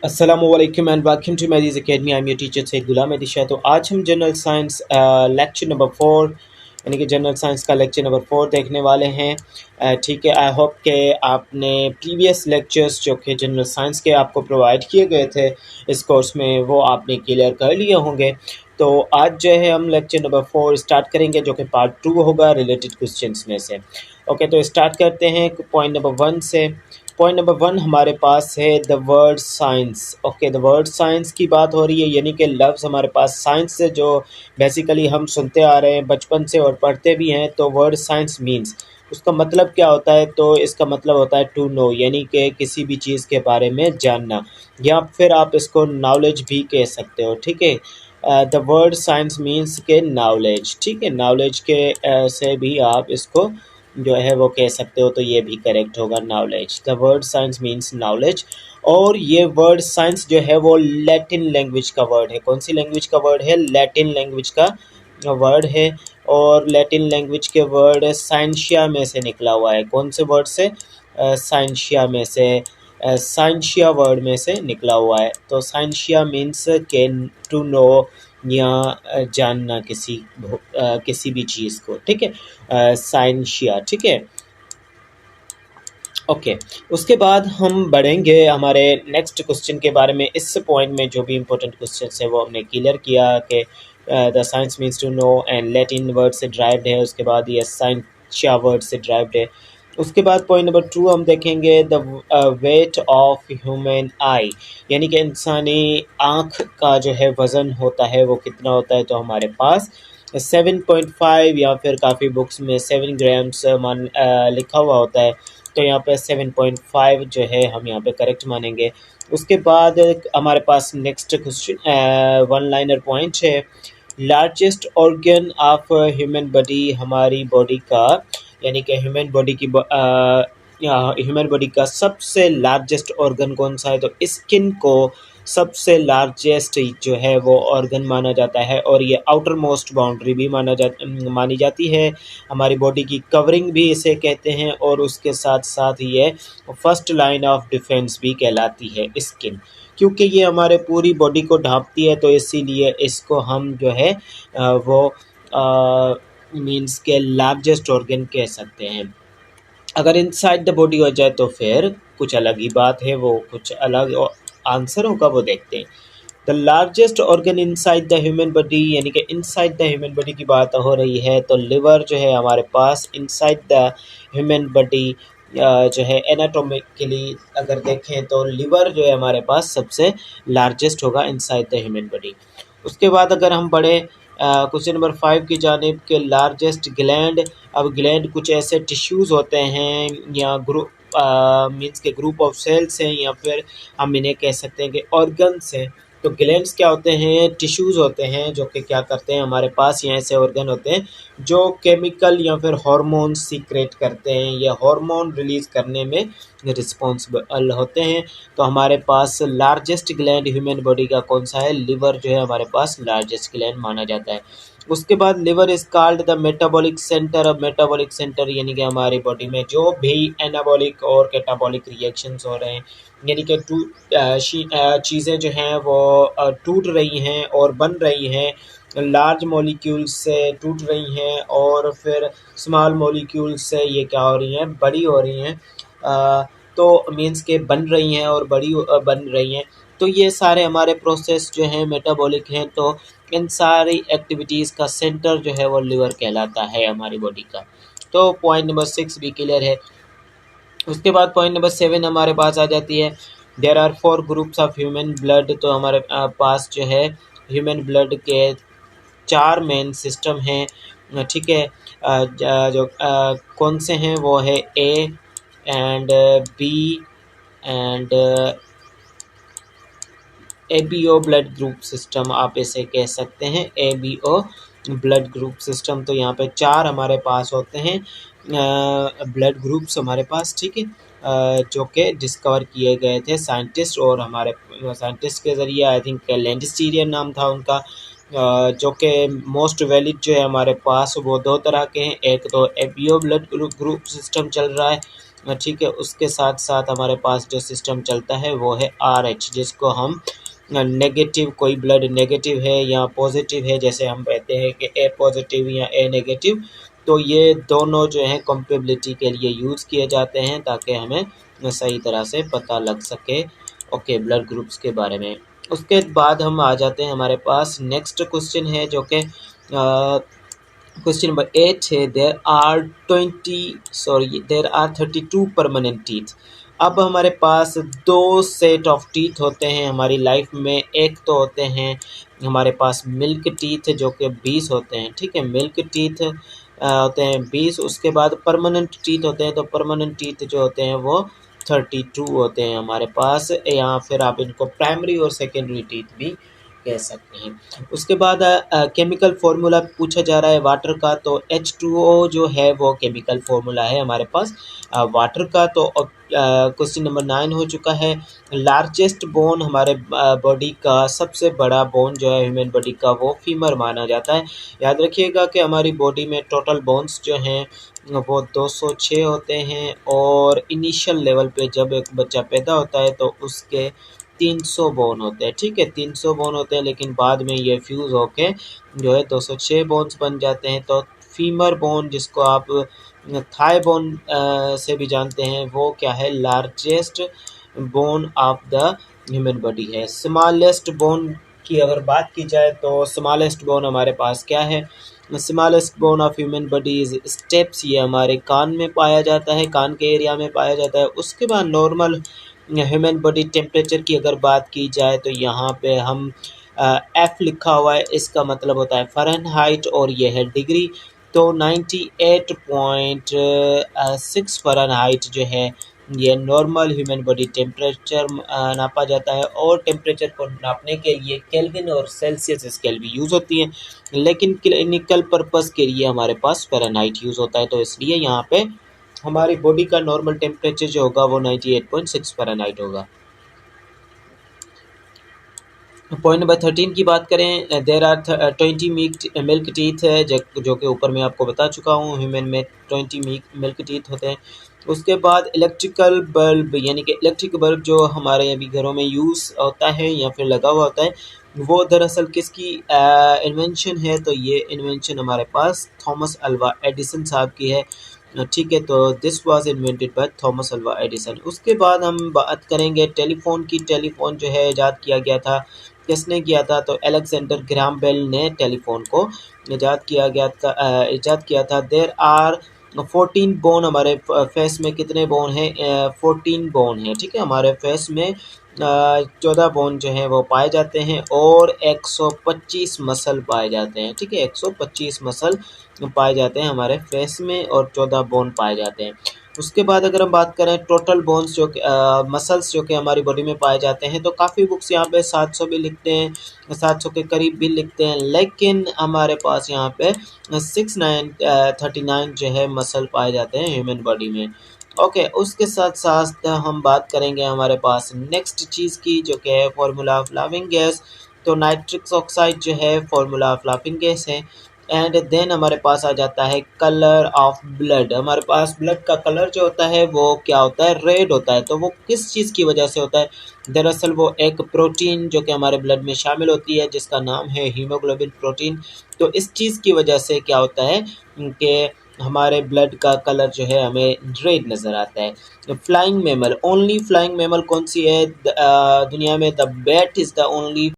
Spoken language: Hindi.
Assalamualaikum and welcome to Mehdi's Academy. I'm your teacher Said Ghulam Edisha। तो आज हम जनरल साइंस लेक्चर नंबर 4 यानी कि जनरल साइंस का लेक्चर नंबर 4 देखने वाले हैं। ठीक है, आई होप कि आपने प्रीवियस लेक्चर्स जो कि जनरल साइंस के आपको प्रोवाइड किए गए थे इस कोर्स में वो आपने क्लियर कर लिए होंगे। तो आज जो है हम लेक्चर नंबर 4 स्टार्ट करेंगे जो कि पार्ट 2 होगा रिलेटेड क्वेश्चंस में से। ओके, तो स्टार्ट करते हैं पॉइंट नंबर 1 से। पॉइंट नंबर 1 हमारे पास है the word science. Okay, the word science की बात हो रही है, यानी कि लफ्ज़ हमारे पास साइंस से जो बेसिकली हम सुनते आ रहे हैं बचपन से और पढ़ते भी हैं। तो वर्ड साइंस मीन्स उसका मतलब क्या होता है? तो इसका मतलब होता है टू नो, यानी कि किसी भी चीज़ के बारे में जानना, या फिर आप इसको नॉलेज भी कह सकते हो। ठीक है, द वर्ड साइंस मीन्स के नॉलेज। ठीक है, नॉलेज के से भी आप इसको जो है वो कह सकते हो, तो ये भी करेक्ट होगा, knowledge. The word science means knowledge. और ये वर्ड साइंस जो है वो लैटिन लैंग्वेज का वर्ड है। कौन सी लैंग्वेज का वर्ड है? लैटिन लैंग्वेज का वर्ड है। और लैटिन लैंग्वेज के वर्ड साइंशिया में से निकला हुआ है। कौन से वर्ड से? साइंशिया में से, साइंशिया वर्ड में से निकला हुआ है। तो साइंशिया मीन्स के टू नो, या जानना किसी भी चीज़ को। ठीक है, साइंशिया। ठीक है, ओके। उसके बाद हम बढ़ेंगे हमारे नेक्स्ट क्वेश्चन के बारे में। इस पॉइंट में जो भी इंपॉर्टेंट क्वेश्चन है वो हमने क्लियर किया कि the science means to know and Latin word से ड्राइव्ड है। उसके बाद ये साइंशिया वर्ड से ड्राइव्ड है। उसके बाद पॉइंट नंबर 2 हम देखेंगे द वेट ऑफ ह्यूमन आई, यानी कि इंसानी आँख का जो है वज़न होता है वो कितना होता है? तो हमारे पास 7.5 या फिर काफ़ी बुक्स में 7 ग्राम्स लिखा हुआ होता है। तो यहाँ पे 7.5 जो है हम यहाँ पे करेक्ट मानेंगे। उसके बाद हमारे पास next question one liner point है, largest organ of human body, हमारी बॉडी का, यानी कि ह्यूमन बॉडी का सबसे लार्जेस्ट ऑर्गन कौन सा है? तो स्किन को सबसे लार्जेस्ट जो है वो ऑर्गन माना जाता है, और ये आउटर मोस्ट बाउंड्री भी मानी जाती है। हमारी बॉडी की कवरिंग भी इसे कहते हैं, और उसके साथ साथ ये फर्स्ट लाइन ऑफ डिफेंस भी कहलाती है स्किन, क्योंकि ये हमारे पूरी बॉडी को ढांपती है। तो इसीलिए इसको हम जो है वो मीन्स के लार्जेस्ट ऑर्गन कह सकते हैं। अगर इनसाइड द बॉडी हो जाए तो फिर कुछ अलग ही बात है, वो कुछ अलग आंसर होगा, वो देखते हैं। The largest organ inside the human body, यानी कि इनसाइड द ह्यूमन बॉडी की बात हो रही है, तो लिवर जो है हमारे पास इनसाइड द ह्यूमन बॉडी जो है एनाटोमिकली अगर देखें तो लिवर जो है हमारे पास सबसे लार्जेस्ट होगा इनसाइड द ह्यूमन बॉडी। उसके बाद अगर हम बढ़े क्वेश्चन नंबर 5 की जानिब के लार्जेस्ट ग्लैंड। अब ग्लैंड कुछ ऐसे टिश्यूज़ होते हैं या ग्रुप मीन्स के ग्रुप ऑफ सेल्स हैं, या फिर हम इन्हें कह सकते हैं कि ऑर्गन्स हैं। तो ग्लैंड्स क्या होते हैं? टिश्यूज़ होते हैं जो कि क्या करते हैं, हमारे पास यहाँ ऐसे ऑर्गन होते हैं जो केमिकल या फिर हार्मोन सीक्रेट करते हैं, या हार्मोन रिलीज़ करने में रिस्पॉन्सिबल होते हैं। तो हमारे पास लार्जेस्ट ग्लैंड ह्यूमन बॉडी का कौन सा है? लिवर जो है हमारे पास लार्जेस्ट ग्लैंड माना जाता है। उसके बाद liver is called the metabolic centre. अब मेटाबॉलिक सेंटर यानी कि हमारी बॉडी में जो भी एनाबॉलिक और कैटाबॉलिक रिएक्शंस हो रहे हैं, यानी कि चीज़ें जो हैं वो टूट रही हैं और बन रही हैं, लार्ज मॉलिक्यूल्स से टूट रही हैं, और फिर स्मॉल मॉलिक्यूल्स से ये क्या हो रही हैं? बड़ी हो रही हैं। तो मीन्स के बन रही हैं और बड़ी बन रही हैं। तो ये सारे हमारे प्रोसेस जो हैं मेटाबॉलिक हैं। तो इन सारी एक्टिविटीज़ का सेंटर जो है वो लिवर कहलाता है हमारी बॉडी का। तो पॉइंट नंबर 6 भी क्लियर है। उसके बाद पॉइंट नंबर 7 हमारे पास आ जाती है, there are 4 groups of human blood. तो हमारे पास जो है ह्यूमन ब्लड के 4 मेन सिस्टम हैं। ठीक है, जो कौन से हैं वो है A and B and ABO blood group system, आप इसे कह सकते हैं ABO ब्लड ग्रुप सिस्टम। तो यहाँ पे 4 हमारे पास होते हैं ब्लड ग्रुप्स हमारे पास। ठीक है, जो कि डिस्कवर किए गए थे साइंटिस्ट, और हमारे साइंटिस्ट के ज़रिए, आई थिंक लैंडस्टीरियन नाम था उनका। जो कि मोस्ट वैलिड जो है हमारे पास वो 2 तरह के हैं। एक तो ABO ब्लड ग्रुप सिस्टम चल रहा है, ठीक है। उसके साथ साथ हमारे पास जो सिस्टम चलता है वो है RH, जिसको हम नेगेटिव, कोई ब्लड नेगेटिव है या पॉजिटिव है, जैसे हम कहते हैं कि ए पॉजिटिव या ए नेगेटिव, तो ये दोनों जो हैं कंपेबिलिटी के लिए यूज़ किए जाते हैं ताकि हमें सही तरह से पता लग सके ओके ब्लड ग्रुप्स के बारे में। उसके बाद हम आ जाते हैं, हमारे पास नेक्स्ट क्वेश्चन है जो कि क्वेश्चन नंबर 8 है, देर आर 32 परमानेंट टीथ। अब हमारे पास दो सेट ऑफ टीथ होते हैं हमारी लाइफ में। एक तो होते हैं हमारे पास मिल्क टीथ जो कि 20 होते हैं, ठीक है, मिल्क टीथ होते हैं 20। उसके बाद परमानेंट टीथ होते हैं, तो परमानेंट टीथ जो होते हैं वो 32 होते हैं हमारे पास, या फिर आप इनको प्राइमरी और सेकेंडरी टीथ भी कह सकते हैं। उसके बाद केमिकल फार्मूला पूछा जा रहा है वाटर का, तो H2O जो है वो केमिकल फार्मूला है हमारे पास वाटर का। तो क्वेश्चन नंबर 9 हो चुका है। लार्जेस्ट बोन हमारे बॉडी का सबसे बड़ा बोन जो है ह्यूमन बॉडी का वो फीमर माना जाता है। याद रखिएगा कि हमारी बॉडी में टोटल बोन्स जो हैं वो 206 होते हैं, और इनिशियल लेवल पे जब एक बच्चा पैदा होता है तो उसके 300 बोन होते हैं, ठीक है, 300 बोन होते हैं, लेकिन बाद में ये फ्यूज़ होके जो है 206 बोन्स बन जाते हैं। तो फीमर बोन, जिसको आप थाई बोन से भी जानते हैं, वो क्या है, largest bone of the human body है। स्मॉलेस्ट बोन की अगर बात की जाए तो स्मॉलेस्ट बोन हमारे पास क्या है, smallest bone of human body is steps. ये हमारे कान में पाया जाता है, कान के एरिया में पाया जाता है। उसके बाद नॉर्मल ह्यूमन बॉडी टेम्परेचर की अगर बात की जाए तो यहाँ पे हम एफ लिखा हुआ है, इसका मतलब होता है फ़ारेनहाइट और ये है डिग्री। तो 98.6 फ़ारेनहाइट जो है ये नॉर्मल ह्यूमन बॉडी टेम्परेचर नापा जाता है। और टेम्परेचर को नापने के लिए केल्विन और सेल्सियस स्केल भी यूज़ होती है, लेकिन क्लिनिकल पर्पस के लिए हमारे पास फ़ारेनहाइट यूज़ होता है। तो इसलिए यहाँ पे हमारी बॉडी का नॉर्मल टेम्परेचर जो होगा वो 98.6 फ़ारेनहाइट होगा। पॉइंट नंबर 13 की बात करें, देर आर 20 मिल्क टीथ है, जो कि ऊपर मैं आपको बता चुका हूँ, ह्यूमन में 20 मिल्क टीथ होते हैं। उसके बाद इलेक्ट्रिकल बल्ब, यानी कि इलेक्ट्रिक बल्ब जो हमारे अभी घरों में यूज़ होता है या फिर लगा हुआ होता है, वो दरअसल किसकी इन्वेंशन है, तो ये इन्वेंशन हमारे पास थॉमस अल्वा एडिसन साहब की है, ठीक है। तो this was invented by Thomas Alva Edison. उसके बाद हम बात करेंगे टेलीफोन की। टेलीफोन जो है ईजाद किया गया था, किसने किया था, तो अलेक्जेंडर ग्राहम बेल ने टेलीफोन को ईजाद किया था। देर आर 14 बोन, हमारे फेस में कितने बोन हैं, 14 बोन है, ठीक है, हमारे फेस में 14 बोन जो हैं वो पाए जाते हैं, और 125 मसल पाए जाते हैं, ठीक है, 125 मसल पाए जाते हैं हमारे फेस में, और 14 बोन पाए जाते हैं। उसके बाद अगर हम बात करें टोटल बोन्स जो कि मसल्स जो कि हमारी बॉडी में पाए जाते हैं, तो काफ़ी बुक्स यहाँ पे 700 भी लिखते हैं, 700 के करीब भी लिखते हैं, लेकिन हमारे पास यहाँ पे 39 जो है मसल पाए जाते हैं ह्यूमन बॉडी में। ओके, उसके साथ साथ हम बात करेंगे हमारे पास नेक्स्ट चीज़ की, जो कि है फार्मूला ऑफ लाफिंग गैस। तो नाइट्रिक ऑक्साइड जो है फार्मूला ऑफ लाफिंग गैस है। एंड देन हमारे पास आ जाता है कलर ऑफ ब्लड। हमारे पास ब्लड का कलर जो होता है वो क्या होता है, रेड होता है। तो वो किस चीज़ की वजह से होता है, दरअसल वो एक प्रोटीन जो कि हमारे ब्लड में शामिल होती है, जिसका नाम है हीमोग्लोबिन प्रोटीन। तो इस चीज़ की वजह से क्या होता है कि हमारे ब्लड का कलर जो है हमें रेड नज़र आता है। Flying mammal, only flying mammal कौन सी है दुनिया में, the bat is the only